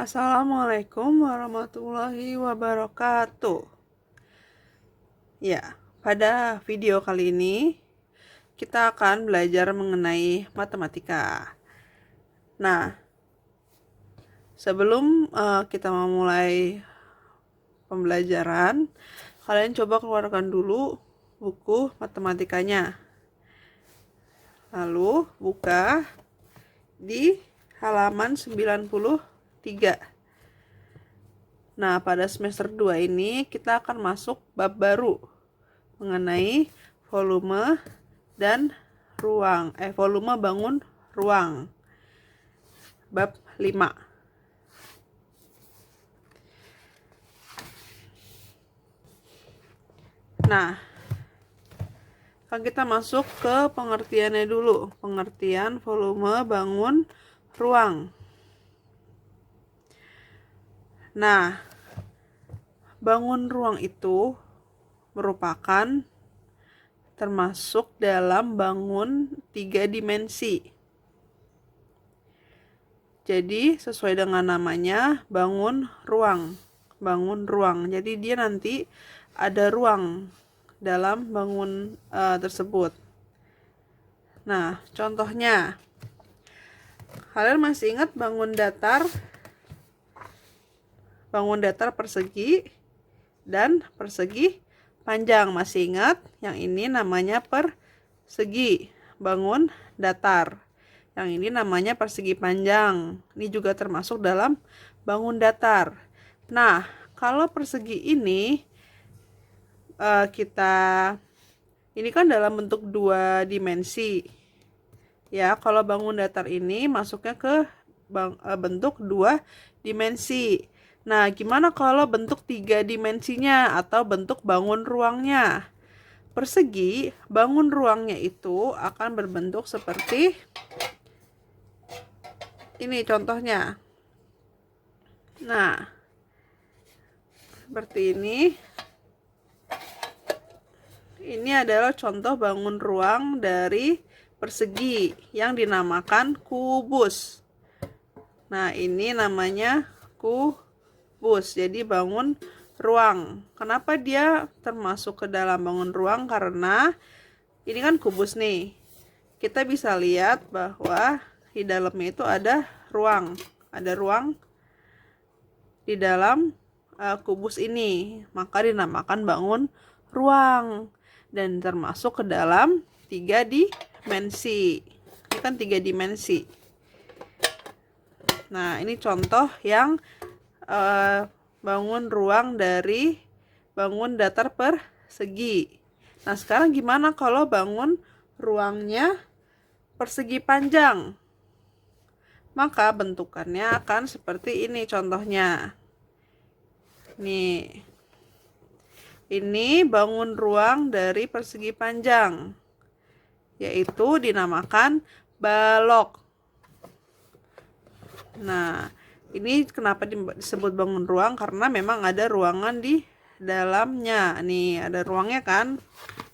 Assalamualaikum warahmatullahi wabarakatuh. Ya, pada video kali ini kita akan belajar mengenai matematika. Nah, sebelum kita memulai pembelajaran, kalian coba keluarkan dulu buku matematikanya. Lalu buka di halaman 93. Nah, pada semester 2 ini kita akan masuk bab baru mengenai volume dan volume bangun ruang. Bab 5. Nah, akan kita masuk ke pengertiannya dulu. Pengertian volume bangun ruang. Nah, bangun ruang itu merupakan termasuk dalam bangun 3 dimensi. Jadi, sesuai dengan namanya, bangun ruang. Bangun ruang. Jadi, dia nanti ada ruang dalam bangun tersebut. Nah, contohnya, kalian masih ingat bangun datar persegi dan persegi panjang? Masih ingat? Yang ini namanya persegi, bangun datar. Yang ini namanya persegi panjang. Ini juga termasuk dalam bangun datar. Nah, kalau persegi ini ini kan dalam bentuk 2 dimensi. Ya, kalau bangun datar ini masuknya ke bentuk 2 dimensi. Nah, gimana kalau bentuk 3 dimensinya atau bentuk bangun ruangnya? Persegi, bangun ruangnya itu akan berbentuk seperti ini contohnya. Nah, seperti ini. Ini adalah contoh bangun ruang dari persegi yang dinamakan kubus. Nah, ini namanya kubus. Jadi bangun ruang. Kenapa dia termasuk ke dalam bangun ruang? Karena ini kan kubus nih. Kita bisa lihat bahwa di dalamnya itu ada ruang. Ada ruang di dalam kubus ini. Maka dinamakan bangun ruang. Dan termasuk ke dalam 3 dimensi. Ini kan 3 dimensi. Nah, ini contoh yang bangun ruang dari bangun datar persegi. Nah, sekarang gimana kalau bangun ruangnya persegi panjang? Maka bentukannya akan seperti ini contohnya. Nih. Ini bangun ruang dari persegi panjang, yaitu dinamakan balok. Nah, ini kenapa disebut bangun ruang? Karena memang ada ruangan di dalamnya. Nih, ada ruangnya kan,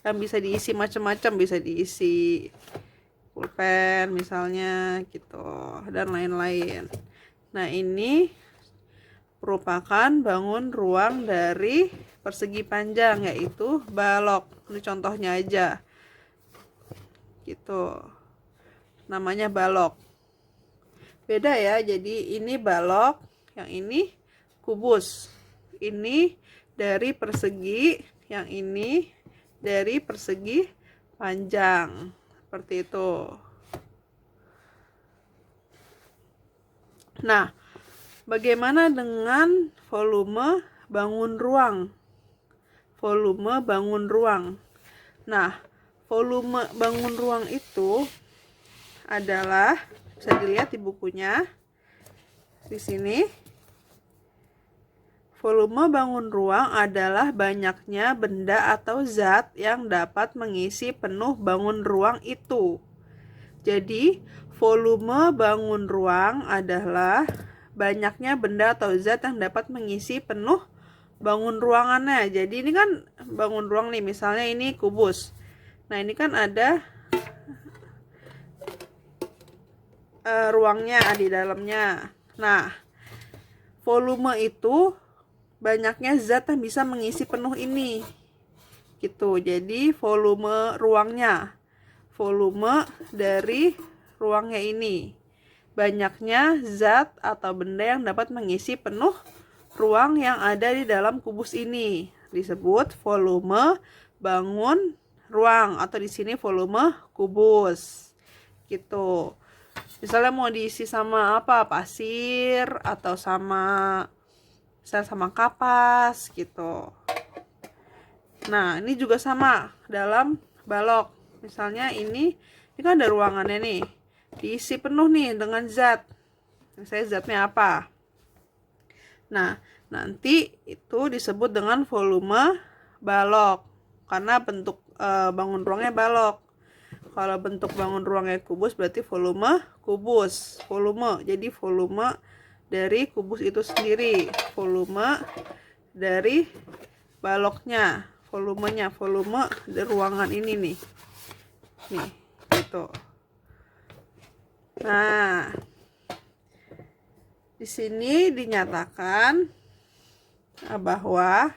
yang bisa diisi macam-macam, bisa diisi pulpen misalnya gitu, dan lain-lain. Nah, ini merupakan bangun ruang dari persegi panjang, yaitu balok. Ini contohnya aja gitu, namanya balok. Beda ya, jadi ini balok, yang ini kubus. Ini dari persegi, yang ini dari persegi panjang. Seperti itu. Nah, bagaimana dengan volume bangun ruang? Volume bangun ruang. Nah, volume bangun ruang itu adalah, bisa dilihat di bukunya di sini. Volume bangun ruang adalah banyaknya benda atau zat yang dapat mengisi penuh bangun ruang itu. Jadi, volume bangun ruang adalah banyaknya benda atau zat yang dapat mengisi penuh bangun ruangannya. Jadi ini kan bangun ruang nih, misalnya ini kubus. Nah, ini kan ada ruangnya di dalamnya. Nah, volume itu banyaknya zat yang bisa mengisi penuh ini gitu. Jadi volume ruangnya, volume dari ruangnya ini, banyaknya zat atau benda yang dapat mengisi penuh ruang yang ada di dalam kubus ini disebut volume bangun ruang, atau di sini volume kubus gitu. Misalnya mau diisi sama apa, pasir atau sama kapas gitu. Nah, ini juga sama dalam balok. Misalnya ini kan ada ruangannya nih, diisi penuh nih dengan zat. Misalnya zatnya apa? Nah, nanti itu disebut dengan volume balok karena bentuk bangun ruangnya balok. Kalau bentuk bangun ruangnya kubus berarti volume kubus. Volume, jadi volume dari kubus itu sendiri, volume dari baloknya, volumenya, volume dari ruangan ini nih gitu. Nah, di sini dinyatakan bahwa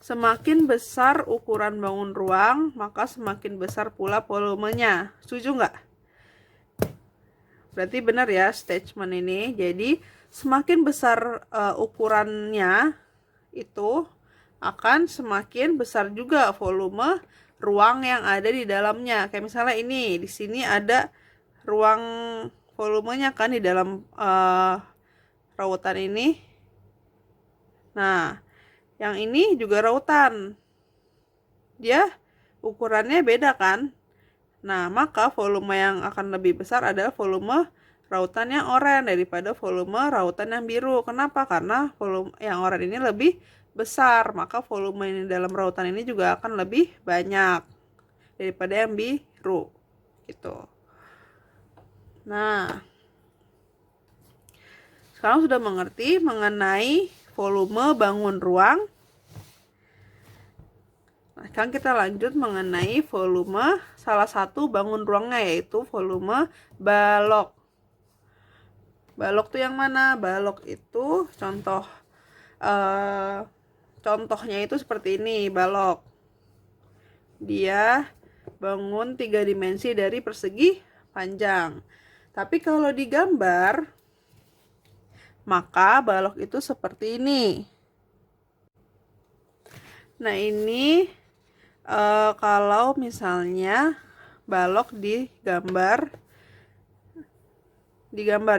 semakin besar ukuran bangun ruang, maka semakin besar pula volumenya. Setuju nggak? Berarti benar ya statement ini. Jadi semakin besar ukurannya itu akan semakin besar juga volume ruang yang ada di dalamnya. Kayak misalnya ini, di sini ada ruang volumenya kan di dalam rautan ini. Nah, yang ini juga rautan. Dia ukurannya beda kan? Nah, maka volume yang akan lebih besar adalah volume rautan yang oranye daripada volume rautan yang biru. Kenapa? Karena volume yang oranye ini lebih besar, maka volume ini dalam rautan ini juga akan lebih banyak daripada yang biru gitu. Nah, sekarang sudah mengerti mengenai volume bangun ruang. Nah, sekarang kita lanjut mengenai volume salah satu bangun ruangnya, yaitu volume balok. Balok itu yang mana? Balok itu contohnya itu seperti ini, balok. Dia bangun 3 dimensi dari persegi panjang. Tapi kalau digambar, maka balok itu seperti ini. Nah, ini kalau misalnya balok digambar,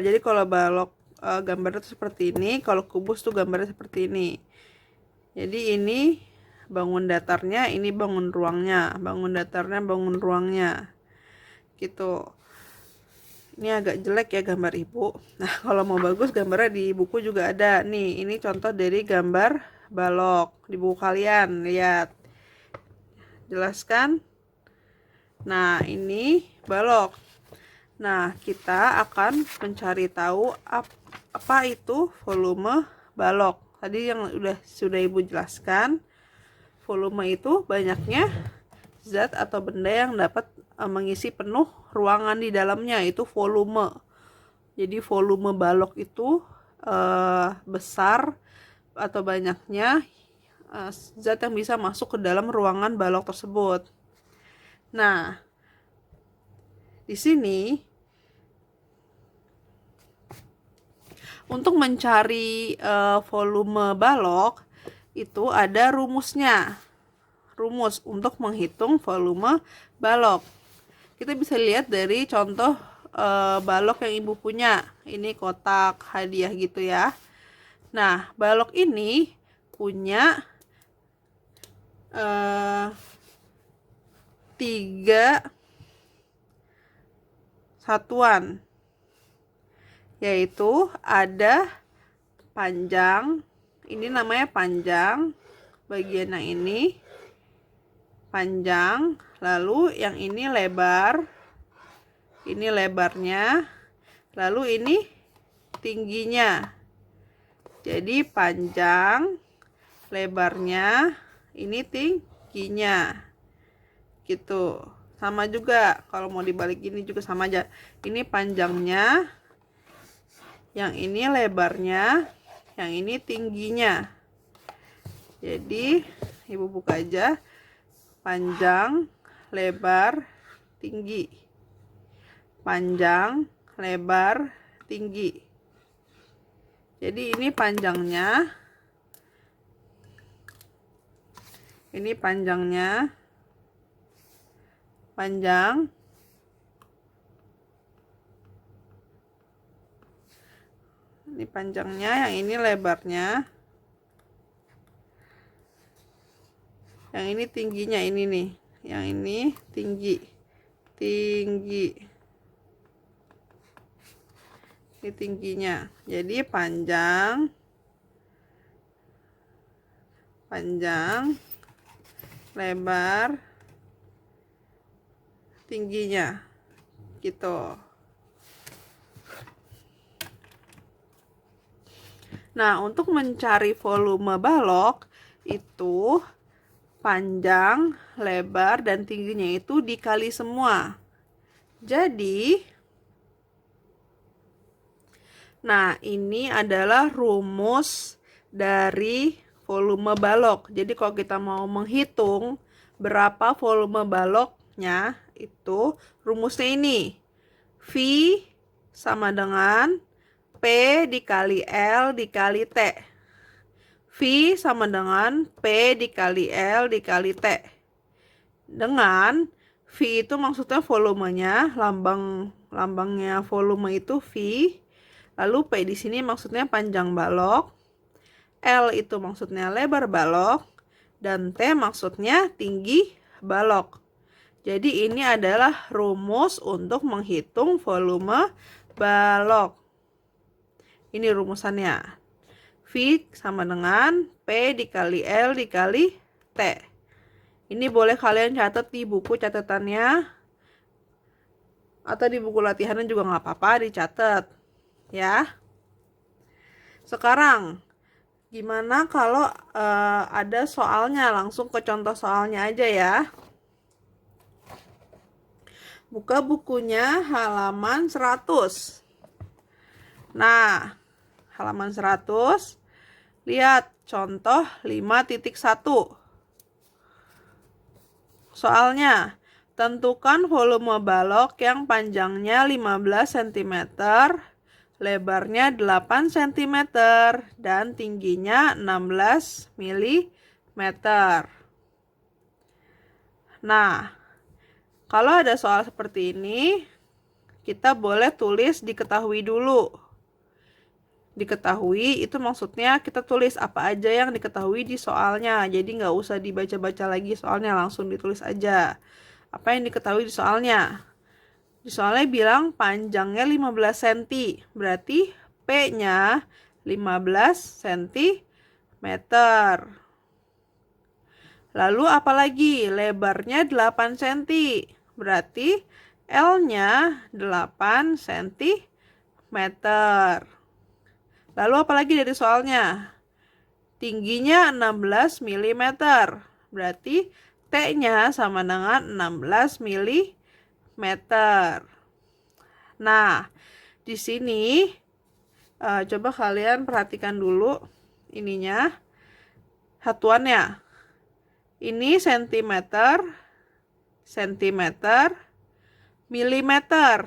jadi kalau balok gambarnya itu seperti ini, kalau kubus tuh gambarnya seperti ini. Jadi ini bangun datarnya, ini bangun ruangnya, bangun datarnya, bangun ruangnya gitu. Ini agak jelek ya gambar ibu. Nah, kalau mau bagus gambarnya di buku juga ada nih. Ini contoh dari gambar balok di buku kalian, lihat. Jelaskan. Nah, ini balok. Nah, kita akan mencari tahu apa itu volume balok. Tadi yang sudah ibu jelaskan, volume itu banyaknya zat atau benda yang dapat mengisi penuh ruangan di dalamnya, itu volume. Jadi volume balok itu besar atau banyaknya zat yang bisa masuk ke dalam ruangan balok tersebut. Nah, di sini untuk mencari volume balok itu ada rumusnya. Rumus untuk menghitung volume balok. Kita bisa lihat dari contoh balok yang ibu punya. Ini kotak hadiah gitu ya. Nah, balok ini punya 3 satuan, yaitu ada panjang, ini namanya panjang, bagian yang ini panjang, lalu yang ini lebar, ini lebarnya, lalu ini tingginya. Jadi panjang, lebarnya, ini tingginya gitu. sama juga, kalau mau dibalik ini juga sama aja. Ini panjangnya, yang ini lebarnya, yang ini tingginya. Jadi ibu buka aja, panjang, lebar, tinggi, panjang, lebar, tinggi. Jadi ini panjangnya, ini panjangnya, panjang, ini panjangnya, yang ini lebarnya, yang ini tingginya, ini nih, yang ini tinggi, ini tingginya. Jadi panjang, lebar, tingginya, gitu. Nah, untuk mencari volume balok itu panjang, lebar, dan tingginya itu dikali semua. Jadi, nah ini adalah rumus dari volume balok. Jadi kalau kita mau menghitung berapa volume baloknya, itu rumusnya ini. V sama dengan P dikali L dikali T. V sama dengan P dikali L dikali T. Dengan V itu maksudnya volumenya, lambangnya volume itu V. Lalu P di sini maksudnya panjang balok, L itu maksudnya lebar balok, dan T maksudnya tinggi balok. Jadi ini adalah rumus untuk menghitung volume balok. Ini rumusannya. V sama dengan P dikali L dikali T. Ini boleh kalian catat di buku catatannya, atau di buku latihannya juga nggak apa-apa, dicatat ya. Sekarang gimana kalau ada soalnya? Langsung ke contoh soalnya aja ya. Buka bukunya halaman 100. Nah, halaman 100, lihat contoh 5.1. Soalnya, tentukan volume balok yang panjangnya 15 cm, lebarnya 8 cm, dan tingginya 16 mm. Nah, kalau ada soal seperti ini, kita boleh tulis diketahui dulu. Diketahui itu maksudnya kita tulis apa aja yang diketahui di soalnya. Jadi nggak usah dibaca-baca lagi soalnya, langsung ditulis aja apa yang diketahui di soalnya. Di soalnya bilang panjangnya 15 cm, berarti P-nya 15 cm. Lalu apalagi? Lebarnya 8 cm, berarti L-nya 8 cm. Lalu apalagi dari soalnya? Tingginya 16 mm, berarti T-nya sama dengan 16 mm. Nah, di sini coba kalian perhatikan dulu ininya, satuannya. Ini sentimeter, milimeter.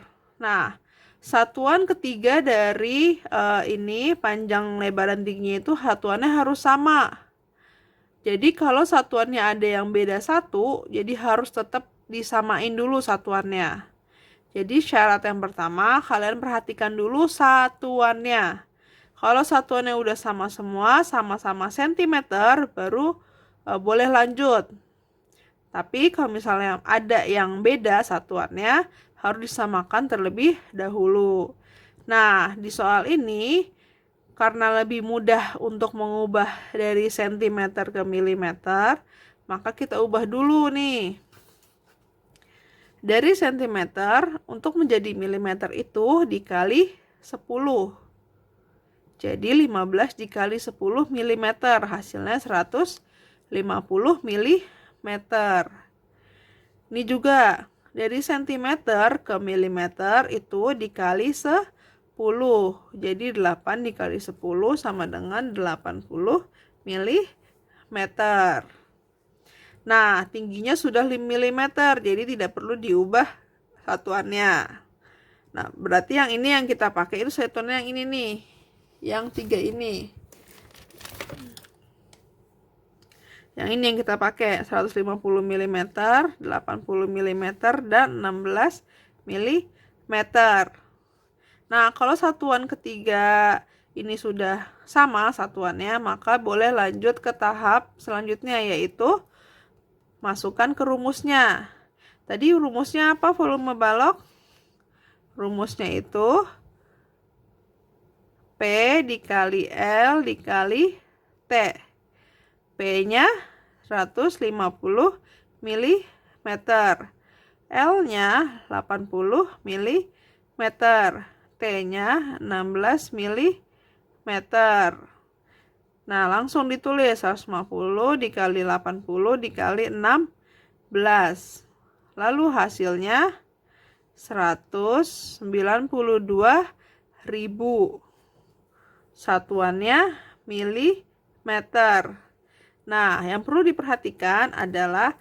Nah, satuan ketiga dari ini panjang, lebar, dan tingginya itu satuannya harus sama. Jadi kalau satuannya ada yang beda satu, jadi harus tetap disamain dulu satuannya. Jadi syarat yang pertama, kalian perhatikan dulu satuannya. Kalau satuannya udah sama semua, sama-sama sentimeter, baru boleh lanjut. Tapi kalau misalnya ada yang beda satuannya, harus disamakan terlebih dahulu. Nah, di soal ini, karena lebih mudah untuk mengubah dari sentimeter ke milimeter, maka kita ubah dulu nih. Dari sentimeter untuk menjadi milimeter itu dikali 10. Jadi 15 dikali 10 milimeter, hasilnya 150 milimeter. Ini juga dari sentimeter ke milimeter itu dikali 10. Jadi 8 dikali 10 sama dengan 80 milimeter. Nah, tingginya sudah milimeter, jadi tidak perlu diubah satuannya. Nah, berarti yang ini yang kita pakai itu satuannya yang ini nih. Yang 3 ini. Yang ini yang kita pakai 150 mm, 80 mm, dan 16 mm. Nah, kalau satuan ketiga ini sudah sama satuannya, maka boleh lanjut ke tahap selanjutnya, yaitu masukkan ke rumusnya. Tadi rumusnya apa volume balok? Rumusnya itu P dikali L dikali T. P-nya 150 mm, L-nya 80 mm, T-nya 16 mm. Nah, langsung ditulis 150 dikali 80 dikali 16. Lalu hasilnya 192.000. Satuannya milimeter. Nah, yang perlu diperhatikan adalah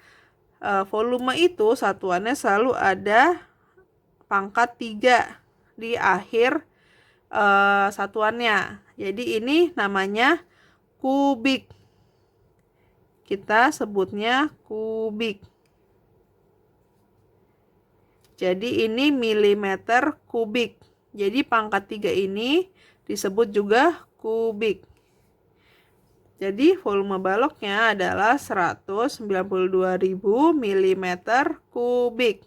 volume itu satuannya selalu ada pangkat 3 di akhir satuannya. Jadi ini namanya kubik. Kita sebutnya kubik. Jadi ini milimeter kubik. Jadi pangkat 3 ini disebut juga kubik. Jadi volume baloknya adalah 192.000 mm kubik.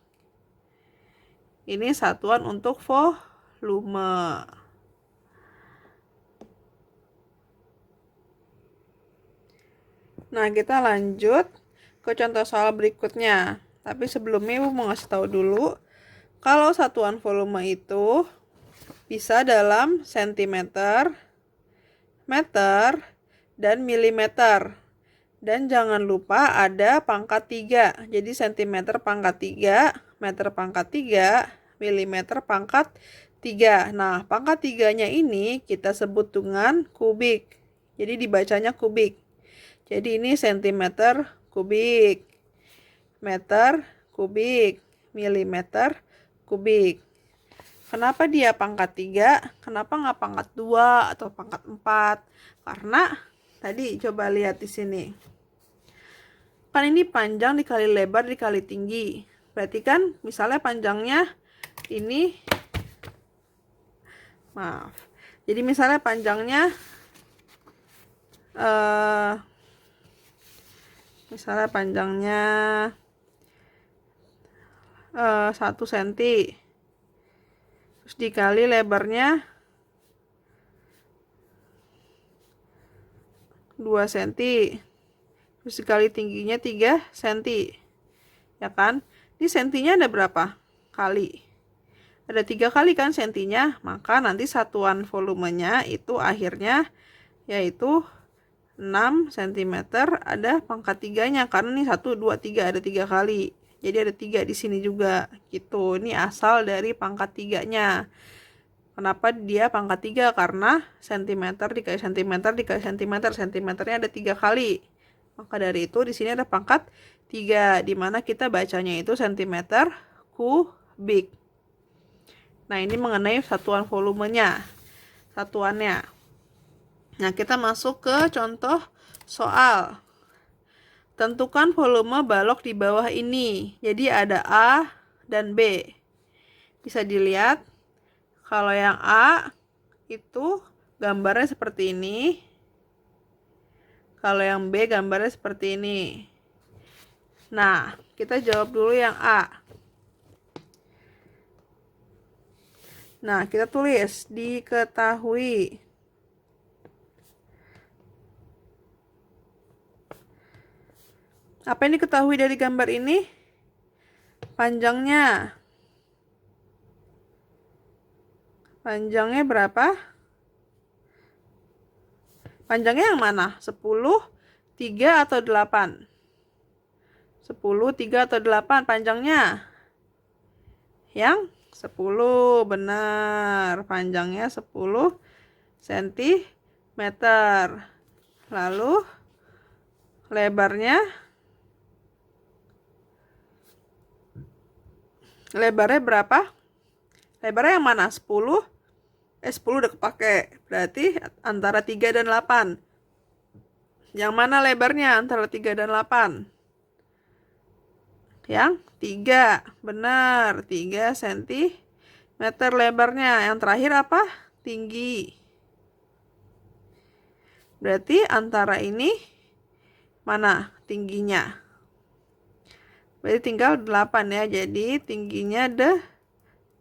Ini satuan untuk volume. Nah, kita lanjut ke contoh soal berikutnya. Tapi sebelumnya Ibu mau ngasih tahu dulu, kalau satuan volume itu bisa dalam sentimeter, meter, dan milimeter. Dan jangan lupa ada pangkat 3. Jadi sentimeter pangkat 3, meter pangkat 3, milimeter pangkat 3. Nah, pangkat 3-nya ini kita sebut dengan kubik. Jadi dibacanya kubik. Jadi ini sentimeter kubik, meter kubik, milimeter kubik. Kenapa dia pangkat 3? Kenapa nggak pangkat 2 atau pangkat 4? Karena tadi coba lihat di sini. Kan ini panjang dikali lebar dikali tinggi. Berarti kan misalnya panjangnya ini, maaf. Jadi misalnya panjangnya misalnya panjangnya 1 cm. Terus dikali lebarnya 2 cm. Terus dikali tingginya 3 cm. Ya kan? Ini sentinya ada berapa kali? Ada 3 kali kan sentinya. Maka nanti satuan volumenya itu akhirnya yaitu 6 cm ada pangkat 3-nya. Karena ini 1, 2, 3 ada 3 kali. Jadi ada 3 di sini juga gitu. Ini asal dari pangkat 3-nya. Kenapa dia pangkat 3? Karena sentimeter dikali sentimeter dikali sentimeter. Sentimeternya ada 3 kali. Maka dari itu di sini ada pangkat 3, di mana kita bacanya itu sentimeter kubik. Nah, ini mengenai satuan volumenya. Satuannya. Nah, kita masuk ke contoh soal. Tentukan volume balok di bawah ini. Jadi ada A dan B. Bisa dilihat. Kalau yang A itu gambarnya seperti ini. Kalau yang B gambarnya seperti ini. Nah, kita jawab dulu yang A. Nah, kita tulis diketahui. Apa yang diketahui dari gambar ini? Panjangnya. Panjangnya berapa? Panjangnya yang mana? 10, 3, atau 8? 10, 3, atau 8 panjangnya? Yang 10, benar. Panjangnya 10 cm. Lalu lebarnya berapa? Lebarnya yang mana? 10 udah kepake. Berarti antara 3 dan 8. Yang mana lebarnya antara 3 dan 8? Yang 3. Benar, 3 cm lebarnya. Yang terakhir apa? Tinggi. Berarti antara ini mana tingginya? Berarti tinggal 8 ya. Jadi tingginya 8.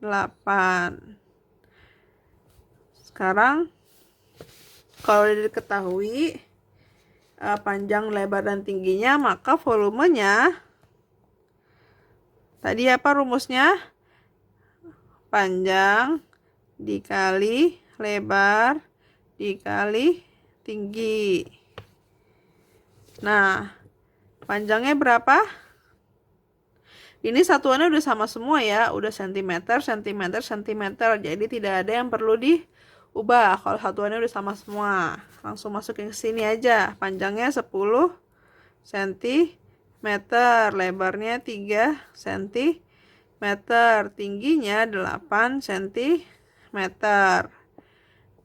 Sekarang kalau udah diketahui panjang, lebar, dan tingginya, maka volumenya tadi apa rumusnya? Panjang dikali lebar dikali tinggi. Nah, panjangnya berapa? Ini satuannya udah sama semua ya, udah cm, cm, cm. Jadi tidak ada yang perlu diubah kalau satuannya udah sama semua. Langsung masukin ke sini aja. Panjangnya 10 cm, lebarnya 3 cm, tingginya 8 cm.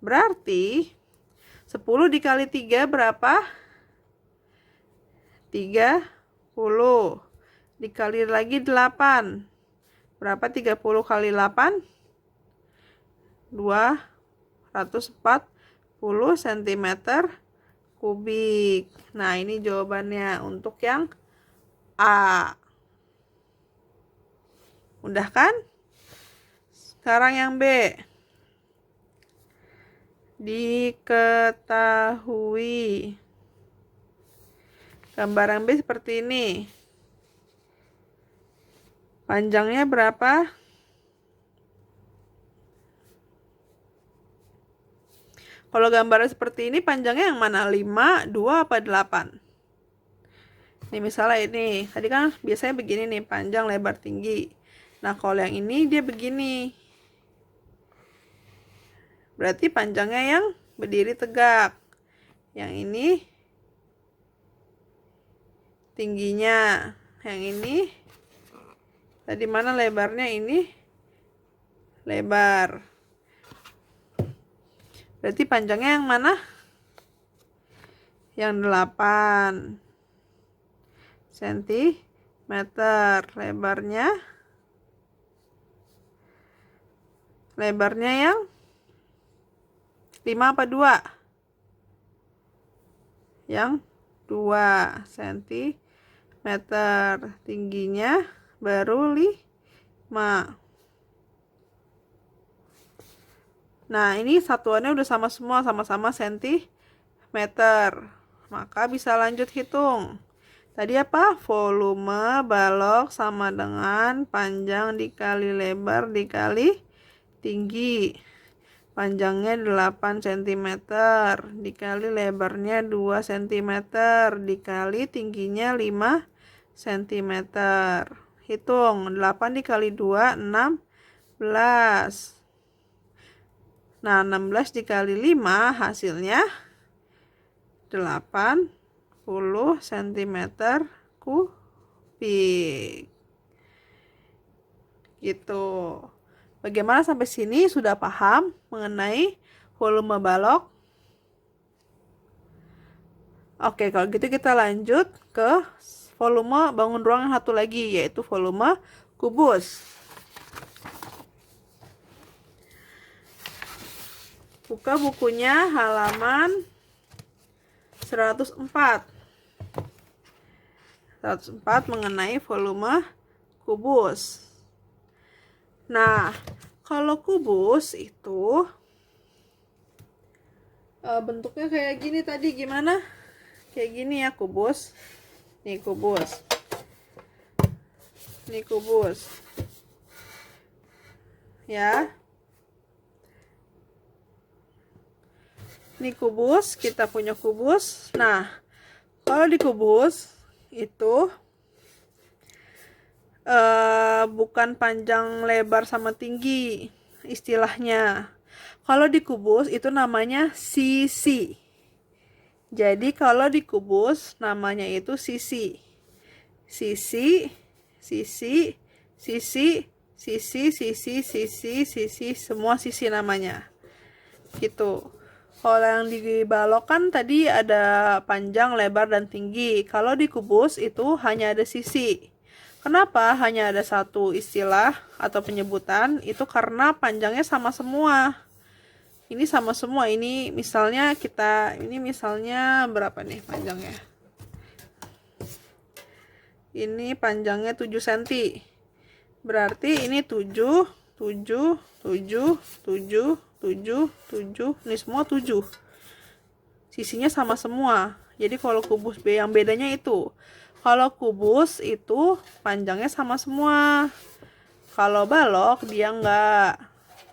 Berarti 10 dikali 3 berapa? 30. Dikali lagi 8. Berapa 30 kali 8? 240 cm kubik. Nah, ini jawabannya untuk yang A. Mudah kan? Sekarang yang B. Diketahui. Gambar yang B seperti ini. Panjangnya berapa? Kalau gambarnya seperti ini, panjangnya yang mana? 5, 2, apa 8? Ini misalnya ini. Tadi kan biasanya begini nih, panjang, lebar, tinggi. Nah, kalau yang ini dia begini. Berarti panjangnya yang berdiri tegak. Yang ini tingginya. Yang ini tadi mana lebarnya? Ini lebar. Berarti panjangnya yang mana? Yang 8 cm. Lebarnya yang 5 apa 2? Yang 2 cm. Tingginya baru 5. Nah, ini satuannya udah sama semua, sama-sama cm. Maka bisa lanjut hitung. Tadi apa? Volume balok sama dengan panjang dikali lebar dikali tinggi. Panjangnya 8 cm dikali lebarnya 2 cm dikali tingginya 5 cm. Hitung 8 dikali 2 16. Nah, 16 dikali 5 hasilnya 80 cm kubik. Gitu. Bagaimana sampai sini? Sudah paham mengenai volume balok? Oke, kalau gitu kita lanjut ke volume bangun ruangan satu lagi, yaitu volume kubus. Buka bukunya halaman 104. 104 mengenai volume kubus. Nah, kalau kubus itu bentuknya kayak gini tadi, gimana? Kayak gini ya kubus. Nih kubus. Nih kubus. Ya. Ini kubus, kita punya kubus. Nah, kalau di kubus itu bukan panjang, lebar, sama tinggi istilahnya. Kalau dikubus itu namanya sisi. Jadi kalau dikubus namanya itu sisi. Sisi, sisi, sisi, sisi, sisi, sisi, sisi, semua sisi namanya. Gitu. Kalau yang dibalok kan tadi ada panjang, lebar, dan tinggi. Kalau dikubus itu hanya ada sisi. Kenapa hanya ada satu istilah atau penyebutan? Itu karena panjangnya sama semua. Ini sama semua. Ini misalnya berapa nih panjangnya? Ini panjangnya 7 cm. Berarti ini 7, 7, 7, 7, 7, 7. Ini semua 7. Sisinya sama semua. Jadi kalau kubus B yang bedanya itu. Kalau kubus itu panjangnya sama semua. Kalau balok dia enggak.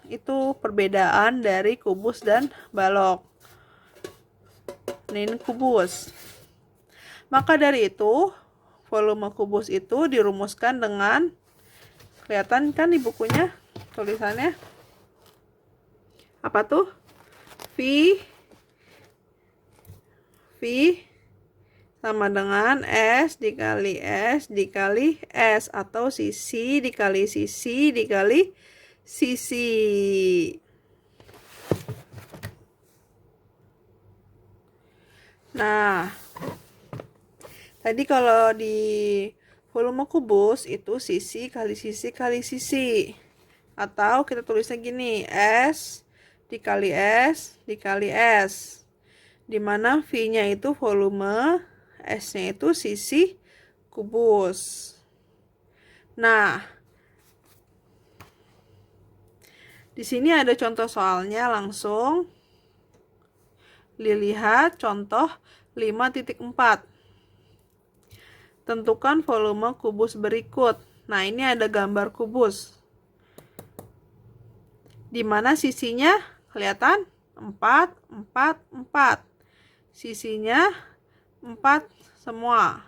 Itu perbedaan dari kubus dan balok. Ini kubus. Maka dari itu, volume kubus itu dirumuskan dengan, kelihatan kan di bukunya tulisannya? Apa tuh? V sama dengan S dikali S atau sisi dikali sisi dikali sisi. Nah, tadi kalau di volume kubus itu sisi kali sisi kali sisi. Atau kita tulisnya gini, S dikali S dikali S. Dimana V-nya itu volume, S-nya itu sisi kubus. Nah, di sini ada contoh soalnya, langsung dilihat contoh 5.4. Tentukan volume kubus berikut. Nah, ini ada gambar kubus. Dimana sisinya kelihatan 4, 4, 4. Sisinya 4 semua.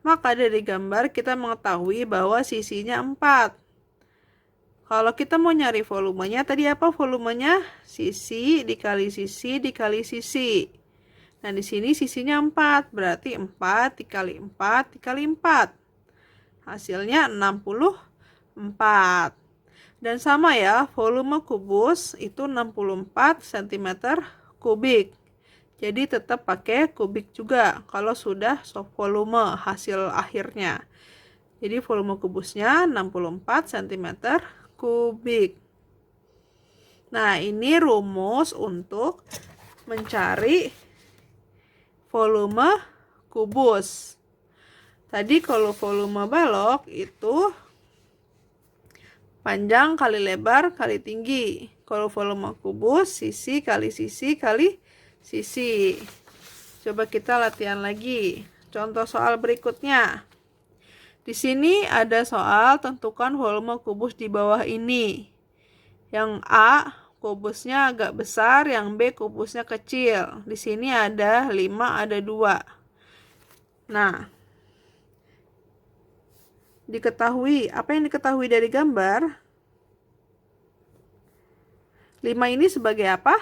Maka dari gambar kita mengetahui bahwa sisinya 4. Kalau kita mau nyari volumenya, tadi apa volumenya? Sisi dikali sisi dikali sisi. Nah, di sini sisinya 4, berarti 4 dikali 4 dikali 4. Hasilnya 64. Dan sama ya, volume kubus itu 64 cm kubik. Jadi tetap pakai kubik juga kalau sudah volume hasil akhirnya. Jadi volume kubusnya 64 cm kubik. Nah, ini rumus untuk mencari volume kubus. Tadi kalau volume balok itu panjang kali lebar kali tinggi. Kalau volume kubus sisi kali sisi kali sisi. Coba kita latihan lagi. Contoh soal berikutnya. Di sini ada soal tentukan volume kubus di bawah ini. Yang A kubusnya agak besar, yang B kubusnya kecil. Di sini ada 5, ada 2. Nah, apa yang diketahui dari gambar? 5 ini sebagai apa?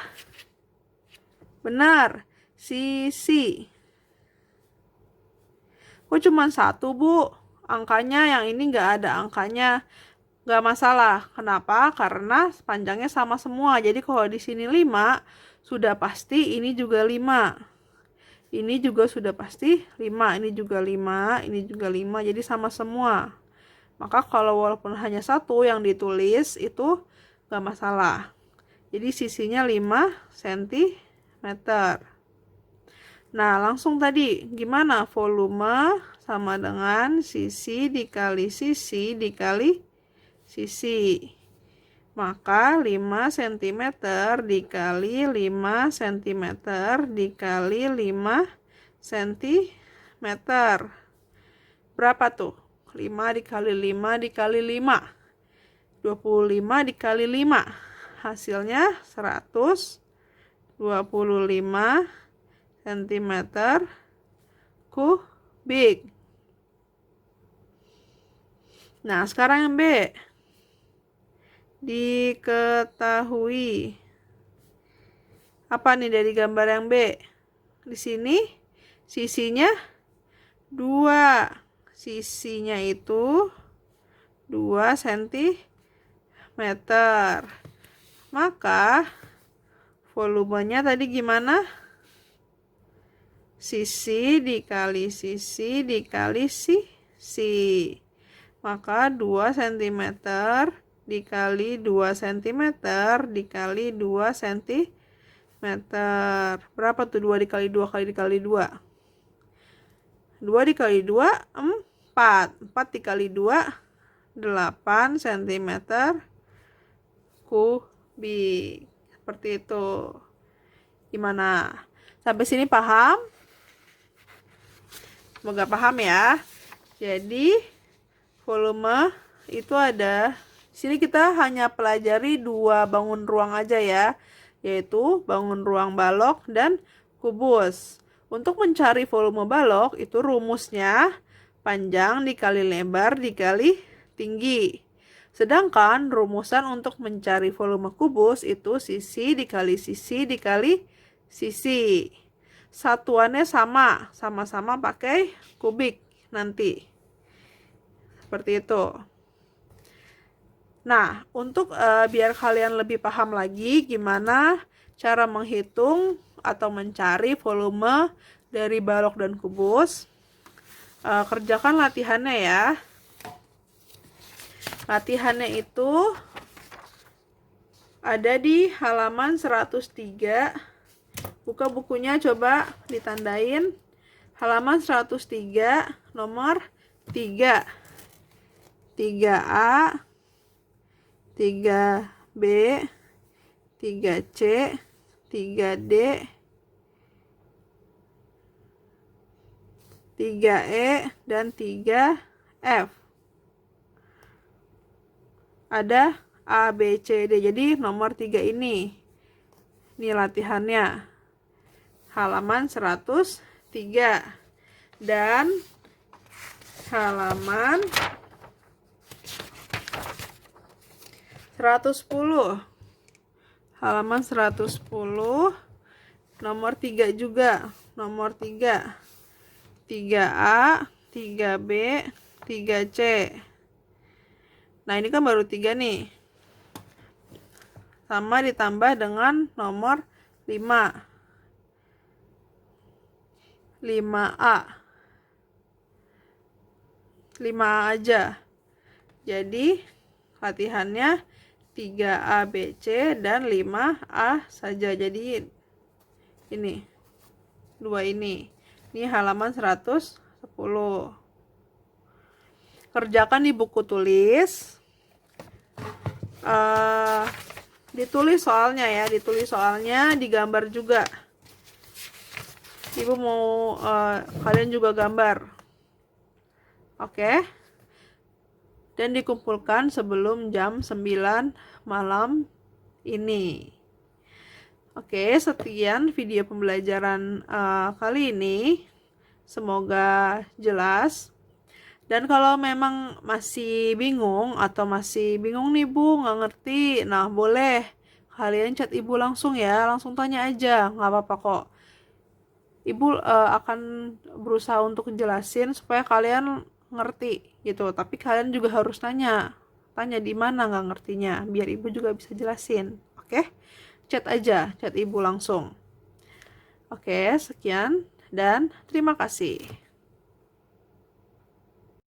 Benar, sisi. Kok cuma 1, Bu? Angkanya yang ini nggak ada angkanya. Nggak masalah. Kenapa? Karena panjangnya sama semua. Jadi kalau di sini 5, sudah pasti ini juga 5. Ini juga sudah pasti 5. Ini juga 5. Ini juga 5. Jadi sama semua. Maka kalau walaupun hanya 1 yang ditulis, itu nggak masalah. Jadi sisinya 5 cm. Nah, langsung tadi gimana? Volume sama dengan sisi dikali sisi dikali sisi. Maka 5 cm dikali 5 cm dikali 5 cm. Berapa tuh? 5 dikali 5 dikali 5. 25 dikali 5. Hasilnya 125 cm kubik. Nah, sekarang yang B. Diketahui. Apa nih dari gambar yang B? Di sini sisinya 2. Sisinya itu 2 cm. Maka volumenya tadi gimana? Sisi dikali sisi dikali sisi. Maka 2 cm dikali 2 cm dikali 2 cm. Berapa tuh 2 dikali 2 kali dikali 2? 2 dikali 2, 4. 4 dikali 2, 8 cm kubik. Seperti itu. Gimana? Sampai sini paham? Semoga paham ya. Jadi volume itu ada. Di sini kita hanya pelajari 2 bangun ruang aja ya, yaitu bangun ruang balok dan kubus. Untuk mencari volume balok itu rumusnya panjang dikali lebar dikali tinggi. Sedangkan rumusan untuk mencari volume kubus itu sisi dikali sisi dikali sisi. Satuannya sama-sama pakai kubik nanti. Seperti itu. Nah, untuk biar kalian lebih paham lagi gimana cara menghitung atau mencari volume dari balok dan kubus, kerjakan latihannya ya. Latihannya itu ada di halaman 103. Buka bukunya, coba ditandain. Halaman 103, nomor 3. 3A, 3B, 3C, 3D, 3E, dan 3F. Ada A, B, C, D. Jadi nomor 3 ini. Ini latihannya. Halaman 103. Dan halaman 110. Halaman 110. Nomor 3 juga. Nomor 3. 3A, 3B, 3C. Nah, ini kan baru 3 nih. Sama ditambah dengan nomor 5. 5A. 5A aja. Jadi, latihannya 3A, B, C, dan 5A saja. Jadi, ini. 2 ini. Ini halaman 110. Kerjakan di buku tulis. Ditulis soalnya ya, ditulis soalnya, digambar juga. Ibu mau kalian juga gambar. Oke. Dan dikumpulkan sebelum jam 9 malam ini. Oke, sekian video pembelajaran kali ini. Semoga jelas. Dan kalau memang masih bingung atau masih bingung nih Bu, nggak ngerti, nah boleh kalian chat Ibu langsung ya, langsung tanya aja, nggak apa-apa kok. Ibu akan berusaha untuk jelasin supaya kalian ngerti gitu. Tapi kalian juga harus tanya di mana nggak ngertinya, biar Ibu juga bisa jelasin. Oke? Chat aja, chat Ibu langsung. Oke, sekian dan terima kasih.